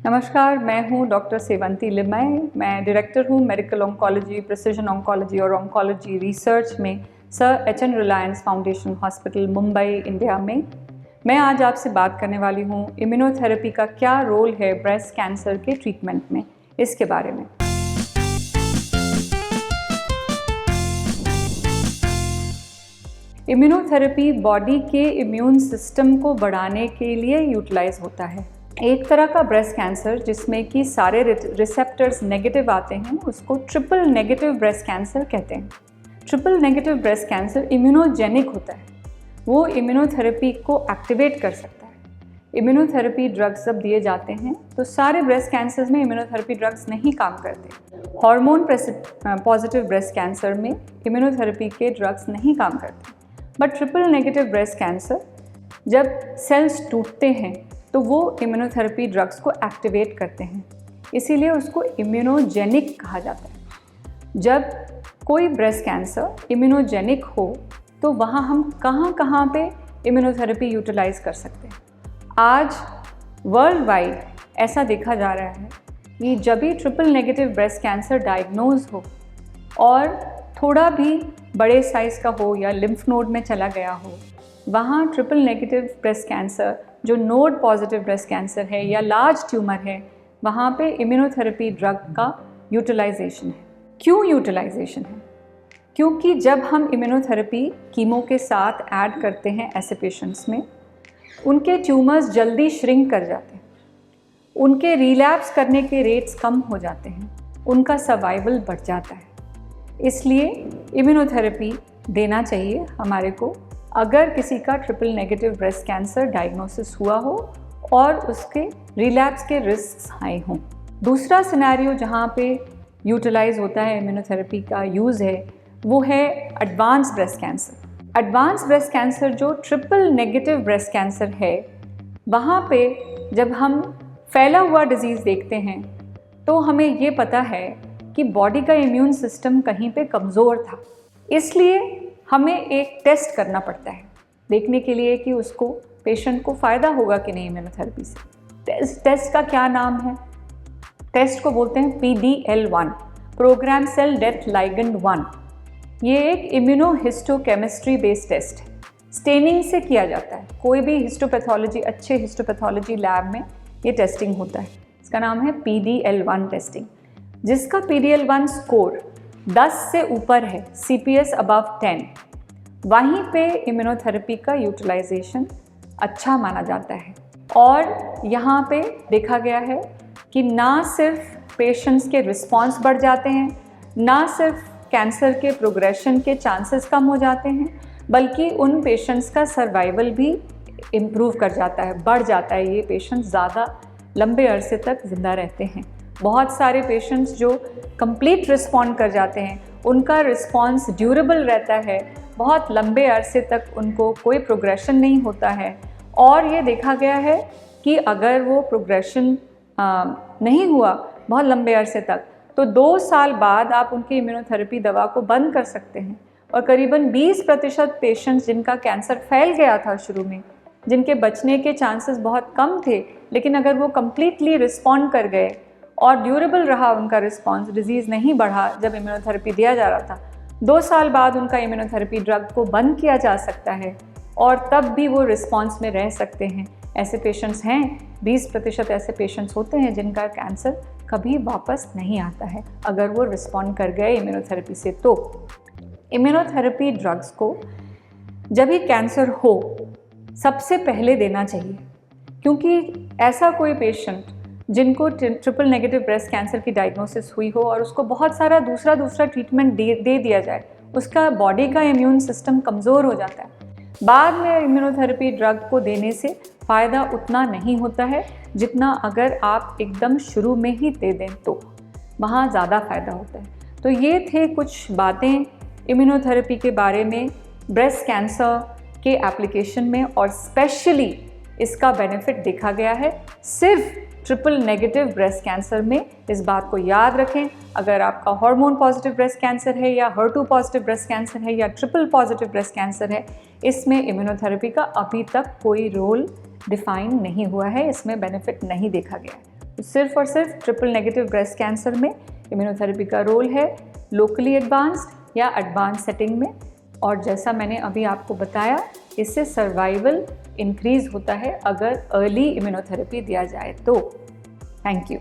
नमस्कार, मैं हूं डॉक्टर सेवंती लिमय। मैं डायरेक्टर हूं मेडिकल ऑन्कोलॉजी, प्रिसिजन ऑन्कोलॉजी और ऑन्कोलॉजी रिसर्च में sir H.N.. Reliance foundation hospital, Mumbai, India में। मैं आज आपसे बात करने वाली हूं इम्यूनोथेरेपी का क्या रोल है ब्रेस्ट कैंसर के ट्रीटमेंट में, इसके बारे में। इम्यूनोथेरेपी बॉडी के इम्यून सिस्टम को बढ़ाने के लिए यूटिलाइज होता है। एक तरह का ब्रेस्ट कैंसर जिसमें कि सारे रिसेप्टर्स नेगेटिव आते हैं, उसको ट्रिपल नेगेटिव ब्रेस्ट कैंसर कहते हैं। Triple negative breast cancer immunogenic होता है, वो इम्यूनोथेरेपी को एक्टिवेट कर सकता है। इम्यूनोथेरेपी ड्रग्स जब दिए जाते हैं तो सारे ब्रेस्ट कैंसर्स में इम्यूनोथेरेपी ड्रग्स नहीं काम करते। हार्मोन पॉजिटिव ब्रेस्ट कैंसर में इम्यूनोथेरेपी के ड्रग्स नहीं काम करते। But triple negative breast cancer जब सेल्स टूटते हैं तो वो इम्यूनोथेरेपी ड्रग्स को एक्टिवेट करते हैं, इसीलिए उसको इम्यूनोजेनिक कहा जाता है। जब कोई ब्रेस्ट कैंसर इम्यूनोजेनिक हो तो वहाँ हम कहाँ पे इम्यूनोथेरेपी यूटिलाइज कर सकते हैं। आज वर्ल्ड वाइड ऐसा देखा जा रहा है कि जब भी triple negative breast cancer diagnose हो और थोड़ा भी बड़े साइज़ का हो या लिम्फ नोड में चला गया हो, वहाँ ट्रिपल नेगेटिव ब्रेस्ट कैंसर जो नोड पॉजिटिव ब्रेस्ट कैंसर है या लार्ज ट्यूमर है, वहाँ पे इम्यूनोथेरेपी ड्रग का यूटिलाइजेशन है। क्यों यूटिलाइजेशन है? क्योंकि जब हम इम्यूनोथेरेपी कीमो के साथ ऐड करते हैं ऐसे पेशेंट्स में, उनके ट्यूमर्स जल्दी श्रिंक कर जाते हैं, उनके रिलैप्स करने के रेट्स कम हो जाते हैं, उनका सर्वाइवल बढ़ जाता है। इसलिए इम्यूनोथेरेपी देना चाहिए हमारे को अगर किसी का triple negative breast cancer diagnosis हुआ हो और उसके रिलैप्स के रिस्क हाई हों। दूसरा सिनेरियो जहाँ पे यूटिलाइज होता है इम्यूनोथेरेपी का यूज़ है, वो है advance breast cancer. Advance breast cancer जो ट्रिपल नेगेटिव ब्रेस्ट कैंसर है, वहाँ पे जब हम फैला हुआ डिजीज़ देखते हैं तो हमें ये पता है कि बॉडी का इम्यून सिस्टम कहीं पे कमज़ोर था। इसलिए हमें एक टेस्ट करना पड़ता है देखने के लिए कि उसको पेशेंट को फ़ायदा होगा कि नहीं इम्यूनोथेरेपी से। टेस्ट का क्या नाम है? टेस्ट को बोलते हैं PD-L1, programme cell death ligand 1। ये एक इम्यूनोहिस्टोकेमिस्ट्री बेस्ड टेस्ट है, स्टेनिंग से किया जाता है। कोई भी हिस्टोपैथोलॉजी, अच्छे हिस्टोपैथोलॉजी लैब में ये टेस्टिंग होता है। इसका नाम है PD-L1 टेस्टिंग। जिसका PD-L1 स्कोर 10 से ऊपर है, CPS अबव 10, वहीं पे इम्यूनोथेरेपी का यूटिलाइजेशन अच्छा माना जाता है। और यहाँ पे देखा गया है कि ना सिर्फ पेशेंट्स के रिस्पांस बढ़ जाते हैं, ना सिर्फ कैंसर के प्रोग्रेशन के चांसेस कम हो जाते हैं, बल्कि उन पेशेंट्स का सर्वाइवल भी इम्प्रूव कर जाता है, बढ़ जाता है। ये पेशेंट्स ज़्यादा लंबे अरसे तक ज़िंदा रहते हैं। बहुत सारे पेशेंट्स जो कंप्लीट रिस्पॉन्ड कर जाते हैं, उनका रिस्पॉन्स ड्यूरेबल रहता है, बहुत लंबे अरसे तक उनको कोई प्रोग्रेशन नहीं होता है। और ये देखा गया है कि अगर वो प्रोग्रेशन नहीं हुआ बहुत लंबे अरसे तक, तो 2 साल बाद आप उनकी इम्यूनोथेरेपी दवा को बंद कर सकते हैं। और करीबन 20% पेशेंट्स जिनका कैंसर फैल गया था शुरू में, जिनके बचने के चांसेस बहुत कम थे, लेकिन अगर वो कम्प्लीटली रिस्पॉन्ड कर गए और ड्यूरेबल रहा उनका रिस्पॉन्स, डिजीज़ नहीं बढ़ा जब इम्यूनोथेरेपी दिया जा रहा था, 2 साल बाद उनका इम्यूनोथेरेपी ड्रग को बंद किया जा सकता है और तब भी वो रिस्पॉन्स में रह सकते हैं। ऐसे पेशेंट्स हैं, 20% ऐसे पेशेंट्स होते हैं जिनका कैंसर कभी वापस नहीं आता है अगर वो रिस्पॉन्ड कर गए इम्यूनोथेरेपी से। तो इम्यूनोथेरेपी ड्रग्स को जब भी कैंसर हो सबसे पहले देना चाहिए, क्योंकि ऐसा कोई पेशेंट जिनको ट्रिपल नेगेटिव ब्रेस्ट कैंसर की डायग्नोसिस हुई हो और उसको बहुत सारा दूसरा ट्रीटमेंट दे दिया जाए, उसका बॉडी का इम्यून सिस्टम कमज़ोर हो जाता है। बाद में इम्यूनोथेरेपी ड्रग को देने से फ़ायदा उतना नहीं होता है जितना अगर आप एकदम शुरू में ही दे दें तो वहाँ ज़्यादा फ़ायदा होता है। तो ये थे कुछ बातें इम्यूनोथेरेपी के बारे में ब्रेस्ट कैंसर के एप्लीकेशन में, और स्पेशली इसका बेनिफिट देखा गया है सिर्फ ट्रिपल नेगेटिव ब्रेस्ट कैंसर में। इस बात को याद रखें, अगर आपका हार्मोन पॉजिटिव ब्रेस्ट कैंसर है या HER2 पॉजिटिव ब्रेस्ट कैंसर है या ट्रिपल पॉजिटिव ब्रेस्ट कैंसर है, इसमें इम्यूनोथेरेपी का अभी तक कोई रोल डिफाइन नहीं हुआ है, इसमें बेनिफिट नहीं देखा गया है। सिर्फ और सिर्फ ट्रिपल नेगेटिव ब्रेस्ट कैंसर में इम्यूनोथेरेपी का रोल है, लोकली एडवांस्ड या एडवांस सेटिंग में। और जैसा मैंने अभी आपको बताया, इससे सर्वाइवल इंक्रीज होता है अगर अर्ली इम्यूनोथेरेपी दिया जाए तो। Thank you.